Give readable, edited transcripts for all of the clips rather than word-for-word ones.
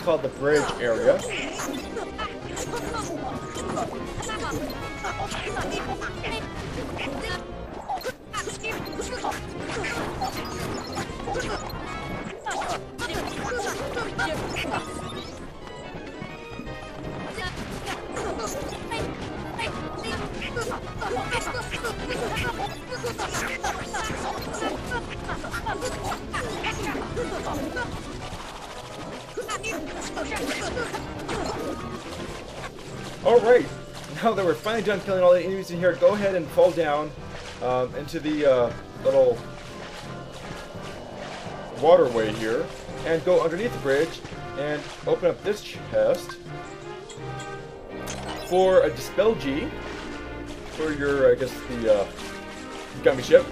called the bridge area. Alright, now that we're finally done killing all the enemies in here, go ahead and fall down into the little waterway here, and go underneath the bridge, and open up this chest for a Dispel-G for your, I guess, the gummy ship.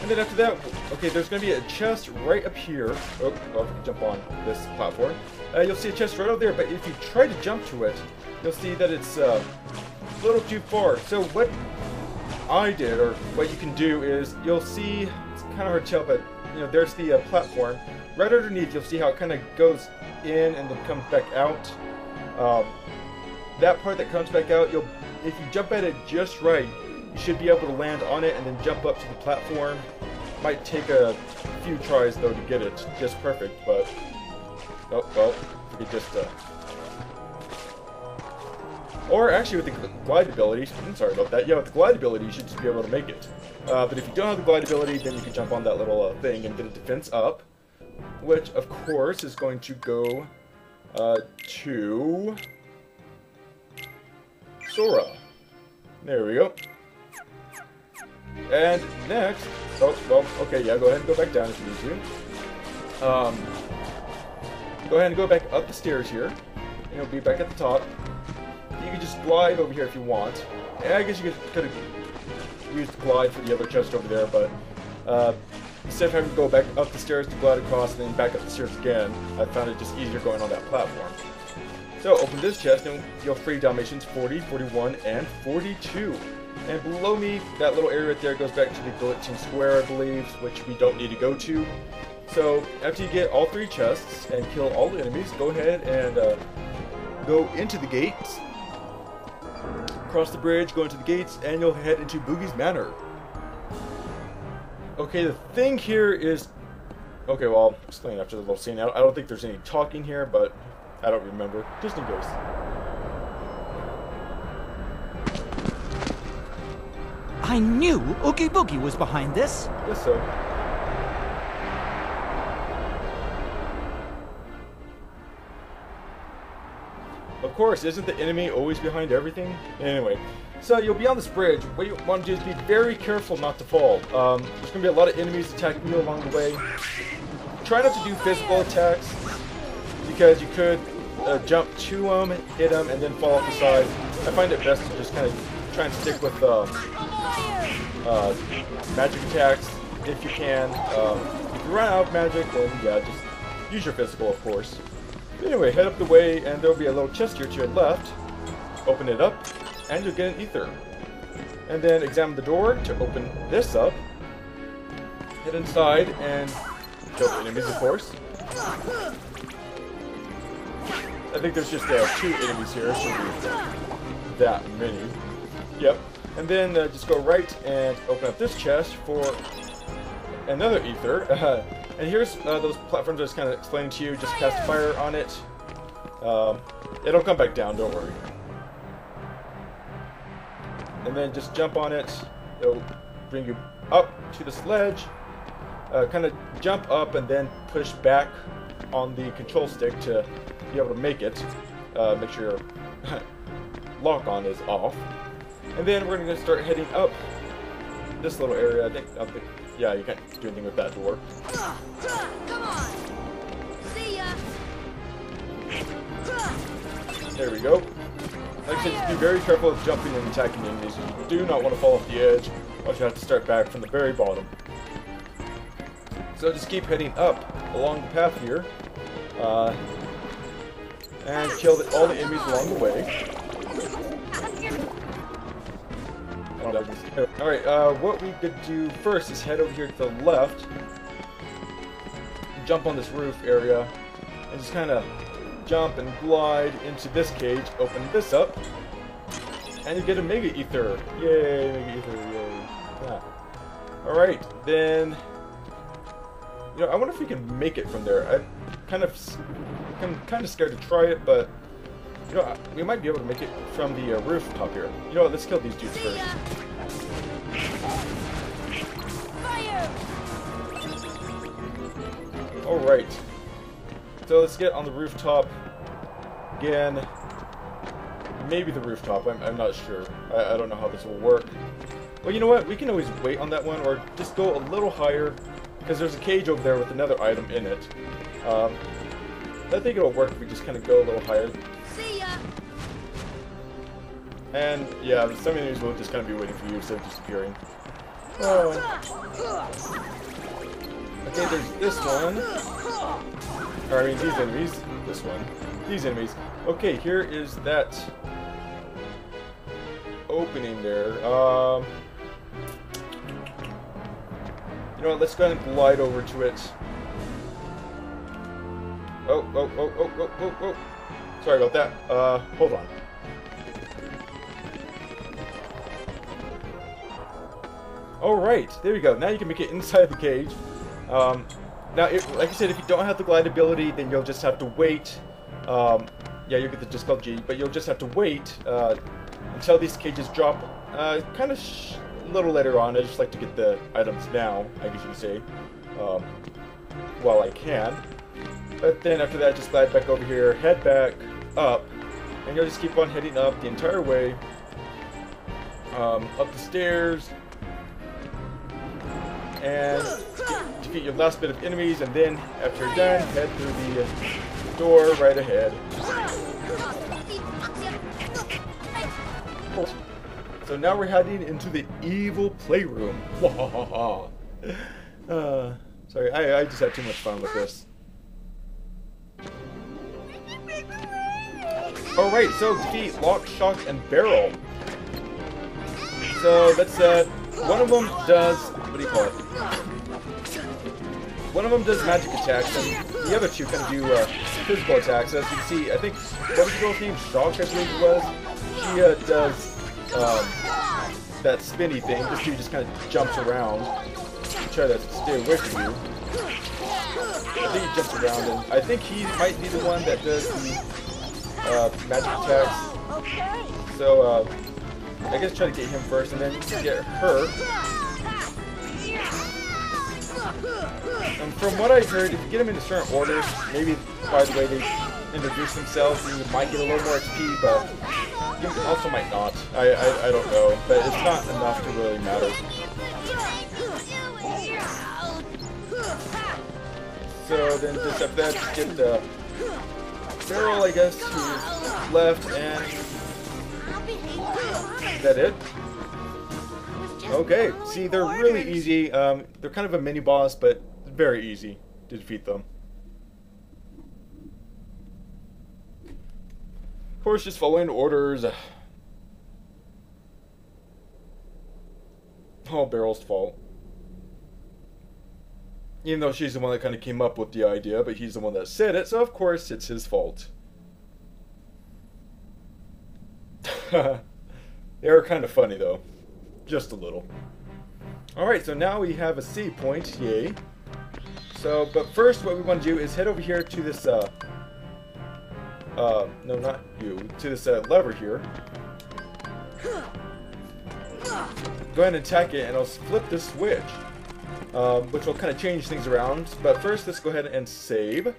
And then after that, okay, there's going to be a chest right up here. Oh, well, jump on this platform. You'll see a chest right over there, but if you try to jump to it, you'll see that it's a little too far. So what I did, or what you can do, is you'll see, it's kind of hard to tell, but you know, there's the platform. Right underneath, you'll see how it kind of goes in and then comes back out. That part that comes back out, if you jump at it just right, you should be able to land on it and then jump up to the platform. Might take a few tries though to get it just perfect, but oh well, we could just or actually with the glide ability, I'm sorry about that. Yeah, with the glide ability, you should just be able to make it. But if you don't have the glide ability, then you can jump on that little thing and get a defense up, which of course is going to go to Sora. There we go. And next, oh, well, okay, yeah, go ahead and go back down if you need to. Go ahead and go back up the stairs here, and you'll be back at the top. You can just glide over here if you want. And I guess you could have used glide for the other chest over there, but instead of having to go back up the stairs to glide across and then back up the stairs again, I found it just easier going on that platform. So open this chest and you'll free Dalmatians 40, 41, and 42. And below me, that little area right there goes back to the glitching square, I believe, which we don't need to go to. So after you get all 3 chests and kill all the enemies, go ahead and go into the gates, cross the bridge, go into the gates, and you'll head into Boogie's Manor. Okay, the thing here is... Okay, well, I'll explain after the little scene. I don't think there's any talking here, but I don't remember, just in case. I knew Oogie Boogie was behind this. Guess so. Of course, isn't the enemy always behind everything? Anyway, so you'll be on this bridge. What you want to do is be very careful not to fall. There's going to be a lot of enemies attacking you along the way. Try not to do physical attacks, because you could jump to them, hit them, and then fall off the side. I find it best to just kind of try and stick with magic attacks if you can. If you run out of magic, then yeah, just use your physical, of course. But anyway, head up the way, and there'll be a little chest here to your left. Open it up, and you'll get an ether. And then examine the door to open this up. Head inside and kill the enemies, of course. I think there's just 2 enemies here, shouldn't be that many. Yep. And then just go right and open up this chest for another ether. And here's those platforms I was kind of explaining to you. Just cast fire on it. It'll come back down, don't worry. And then just jump on it. It'll bring you up to the sledge. Kind of jump up and then push back on the control stick to be able to make it. Make sure your lock on is off. And then we're going to start heading up this little area. I think, yeah, you can't do anything with that door. Come on. See ya. There we go. Like I said, just be very careful of jumping and attacking enemies. You do not want to fall off the edge, or you have to start back from the very bottom. So just keep heading up along the path here, and kill all the enemies along the way. Alright, what we could do first is head over here to the left, jump on this roof area, and just kind of jump and glide into this cage, open this up, and you get a Mega Ether. Yay, Mega Ether, yay. Yeah. Alright, then... You know, I wonder if we can make it from there. I'm kind of scared to try it, but... You know, we might be able to make it from the rooftop here. You know what, let's kill these dudes first. Fire! Alright. So let's get on the rooftop again. Maybe the rooftop, I'm not sure. I don't know how this will work. Well, you know what? We can always wait on that one, or just go a little higher, because there's a cage over there with another item in it. I think it'll work if we just kind of go a little higher. See ya! And, yeah, some enemies will just kind of be waiting for you instead of disappearing. Oh. Okay, there's this one. Or, I mean, these enemies. This one. These enemies. Okay, here is that opening there. You know what, let's go ahead and glide over to it. Oh. Sorry about that. Hold on. Alright, there we go. Now you can make it inside the cage. Now, like I said, if you don't have the glide ability, then you'll just have to wait. Yeah, you'll get the Dispel-G, but you'll just have to wait until these cages drop kind of a little later on. I just like to get the items now, I guess you could say, while I can. But then after that, just glide back over here, head back up, and you'll just keep on heading up the entire way, up the stairs, and defeat your last bit of enemies, and then after you're done, head through the door right ahead. So now we're heading into the evil playroom. Sorry, I just had too much fun with this. Alright, so defeat Lock, Shock, and Barrel. So that's one of them does, what do you call it? One of them does magic attacks, and the other two kind of do physical attacks. As you can see, I think, what was the girl's name? Shock, I believe it was. She does that spinny thing, she just kind of jumps around to try to stay away from you. I think he jumps around, and I think he might be the one that does the magic attacks. So, I guess try to get him first, and then get her. And from what I heard, if you get them in a certain order, maybe by the way they introduce themselves, you might get a little more XP, but you also might not. I don't know, but it's not enough to really matter. So then just after that, just get the barrel, I guess, who's left, and is that it? Okay, see, they're really easy. They're kind of a mini boss, but very easy to defeat them. Of course, just following orders. All Barrel's fault. Even though she's the one that kind of came up with the idea, but he's the one that said it, so of course it's his fault. They were kind of funny though. Just a little. Alright, so now we have a save point, yay. So, but first what we want to do is head over here to this, no, not you, to this lever here. Go ahead and attack it, and I'll flip this switch, which will kind of change things around. But first, let's go ahead and save.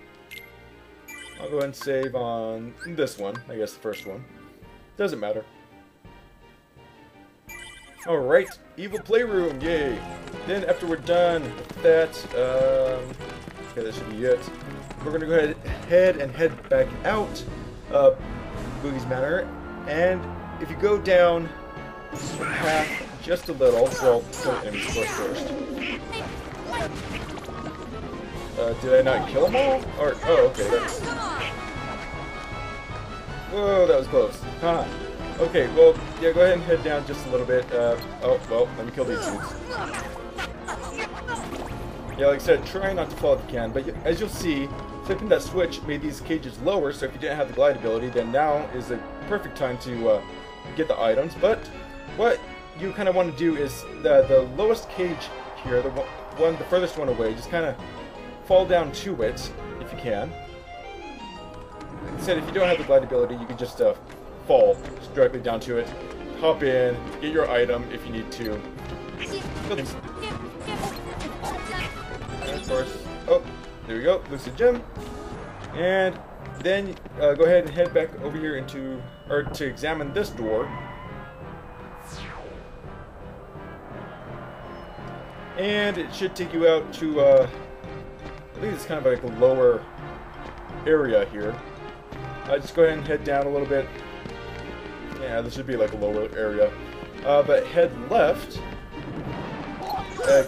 I'll go ahead and save on this one, I guess the first one. Doesn't matter. Alright, Evil Playroom, yay! Then after we're done with that, okay, that should be it. We're going to go ahead and head back out of Boogie's Manor, and if you go down the path just a little, well, kill the enemies first. Did I not kill them all? Or, oh, okay, that's... Whoa, that was close. Huh. Okay, well, yeah, go ahead and head down just a little bit. Oh, well, let me kill these dudes. Yeah, like I said, try not to fall if you can, but as you'll see, flipping that switch made these cages lower, so if you didn't have the glide ability, then now is the perfect time to get the items. But what you kind of want to do is the lowest cage here, the furthest one away, just kind of fall down to it if you can. Instead, if you don't have the glide ability, you can just fall just directly down to it, hop in, get your item if you need to. And of course, oh, there we go, lose the gem. And then go ahead and head back over here to examine this door. And it should take you out to, I think it's kind of like a lower area here. Just go ahead and head down a little bit. Yeah, this should be like a lower area. But head left.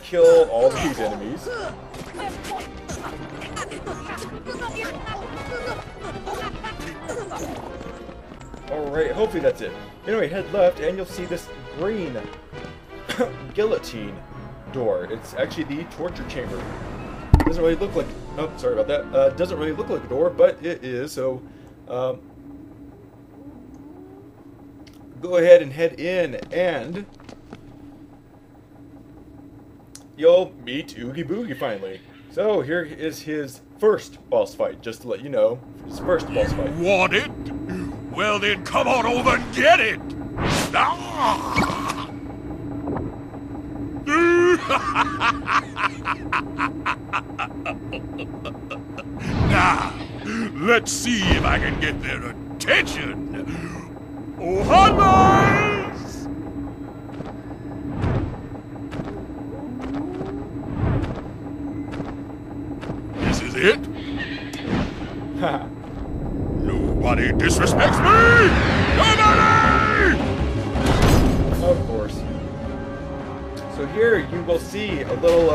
Kill all these enemies. Alright, hopefully that's it. Anyway, head left and you'll see this green guillotine door. It's actually the torture chamber. Doesn't really look like... Oh, sorry about that. Doesn't really look like a door, but it is, so... go ahead and head in, and... you'll meet Oogie Boogie finally. So, here is his first boss fight, just to let you know. His first boss fight. Want it? Well then, come on over and get it! Ah! Now, let's see if I can get their attention. Oh, heartless! This is it? Ha! Nobody disrespects me! Nobody! Of course. So here you will see a little,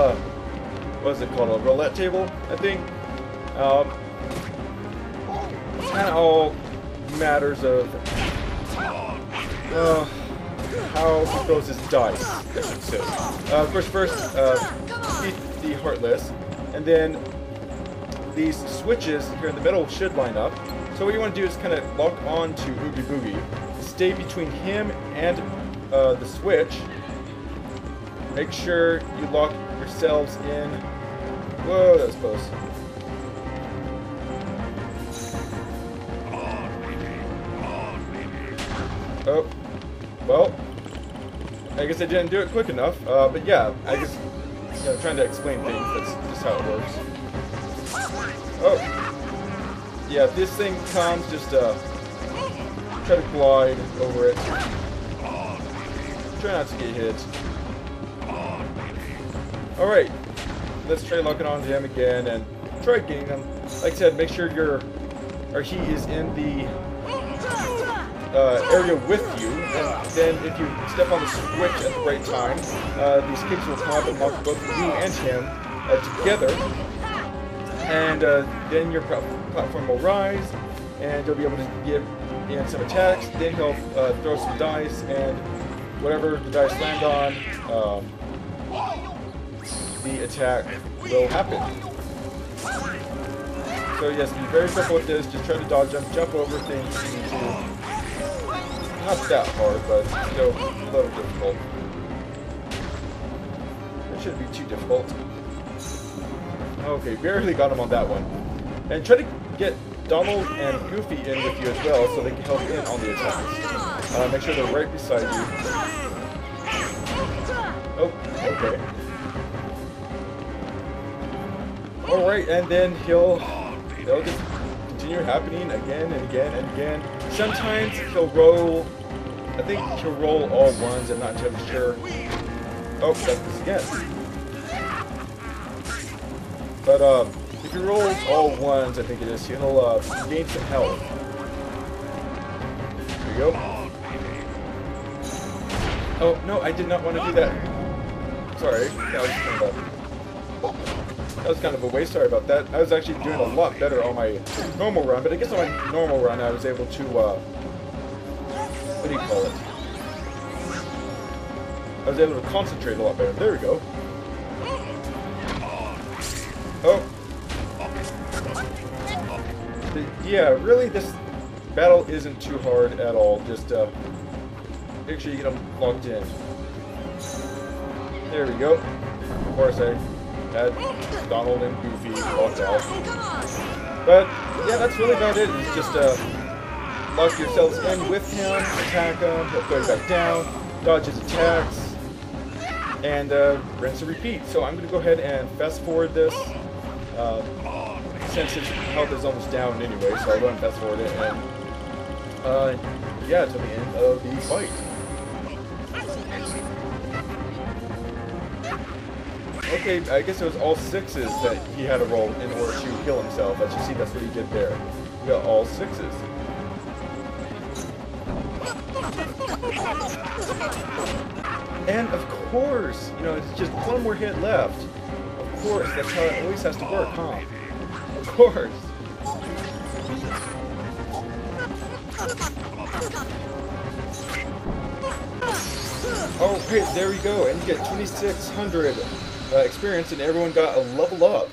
what is it called? A roulette table, I think. It's kind of all matters of how he throws his dice, I should say. First, beat the heartless, and then these switches here in the middle should line up. So what you want to do is kind of lock on to Oogie Boogie, stay between him and the switch. Make sure you lock yourselves in. Whoa, that was close. Oh, well, I guess I didn't do it quick enough, but yeah, I guess, you know, trying to explain things, that's just how it works. Oh, yeah, if this thing comes, just try to glide over it. Try not to get hit. Alright, let's try locking on to him again and try getting him. Like I said, make sure he is in the area with you, and then if you step on the switch at the right time, these kicks will come up and lock both you and him together, and then your platform will rise, and you'll be able to give in some attacks. Then he'll throw some dice, and whatever the dice land on, the attack will happen. So yes, be very careful with this. Just try to dodge them, jump over things if you need to. Not that hard, but still a little difficult. It shouldn't be too difficult. Okay, barely got him on that one. And try to get Donald and Goofy in with you as well, so they can help in on the attacks. Make sure they're right beside you. Oh, okay. Alright, and then they'll just continue happening again and again and again. Sometimes he'll roll, I think he'll roll all ones, I'm not entirely sure. Oh, that's this again. But if he rolls all ones, I think it is, he'll gain some health. There you go. Oh, no, I did not want to do that. Sorry, that was kind of a waste, sorry about that. I was actually doing a lot better on my normal run, but I guess on my normal run I was able to, what do you call it? I was able to concentrate a lot better. There we go. Oh. yeah, really, this battle isn't too hard at all. Just make sure you get them locked in. There we go. Of course, I had Donald and Goofy locked out. But yeah, that's really about it. It's just lock yourselves in with him, attack him, he'll put you back down, dodge his attacks, and rinse and repeat. So I'm going to go ahead and fast forward this. Since his health is almost down anyway, so I'll go ahead and fast forward it, and yeah, to the end of the fight. Okay, I guess it was all sixes that he had to roll in order to heal himself. As you see, that's what he did there. He got all sixes. And of course, you know, it's just one more hit left. Of course, that's how it always has to work, huh? Of course. Oh, great, there we go. And you get 2,600 experience, and everyone got a level up.